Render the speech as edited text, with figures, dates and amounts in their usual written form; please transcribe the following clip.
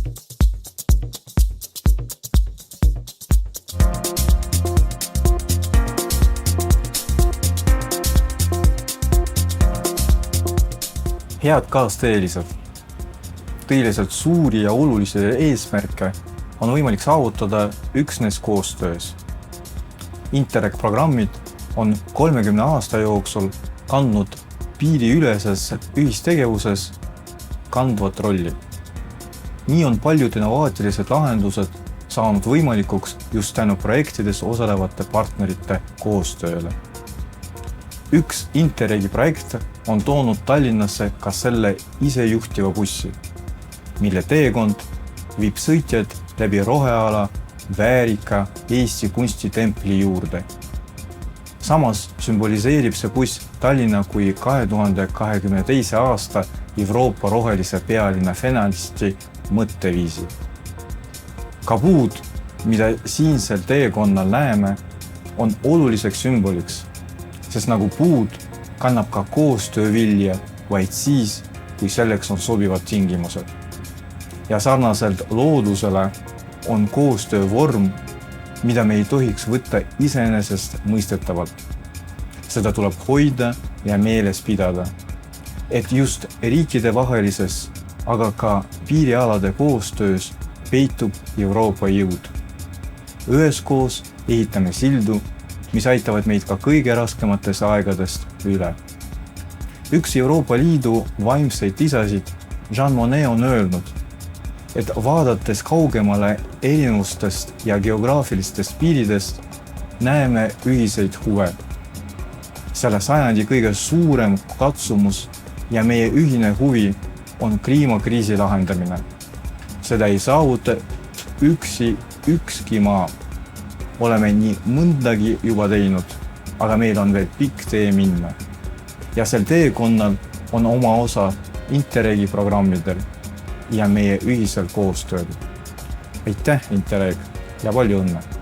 Head kaasteelised. Tõeliselt suuri ja olulisi eesmärke on võimalik saavutada üksnes koostöös. Interreg-programmid on 30 aasta jooksul kandnud piiriüleses ühistegevuses kandvat rolli. Nii on paljud innovaatilised lahendused saanud võimalikuks just tänu projektides osalevate partnerite koostööle. Üks Interregi projekt on toonud Tallinnasse ka selle isejuhtiva bussi, mille teekond viib sõitjad läbi roheala väärika Eesti kunstitempli juurde. Samas sümboliseerib see buss Tallinna kui 2022. aasta Euroopa rohelise pealinna finalisti mõtteviisi. Ka puud, mida siinsel teekonnal näeme, on oluliseks sümboliks, sest nagu puud kannab ka koostöö vilja vaid siis, kui selleks on sobivad tingimused. Ja sarnaselt loodusele on koostöö vorm, mida me ei tohiks võtta iseenesest mõistetavalt. Seda tuleb hoida ja meeles pidada, et just riikide vahelises, aga ka piirialade koostöös peitub Euroopa jõud. Üheskoos ehitame sildu, mis aitavad meid ka kõige raskematest aegadest üle. Üks Euroopa Liidu vaimseid isasid, Jean Monnet, on öelnud, et vaadates kaugemale erinevustest ja geograafilistest piiridest näeme ühiseid huve. Selle sajandi kõige suurem katsumus ja meie ühine huvi on kliimakriisi lahendamine. Seda ei saavuta ükski maa. Oleme nii mõndagi juba teinud, aga meil on veel pikk tee minna. Ja sel teekonnal on oma osa Interregi programmidel ja meie ühisel koostööl. Aitäh, Interreg, ja palju õnne!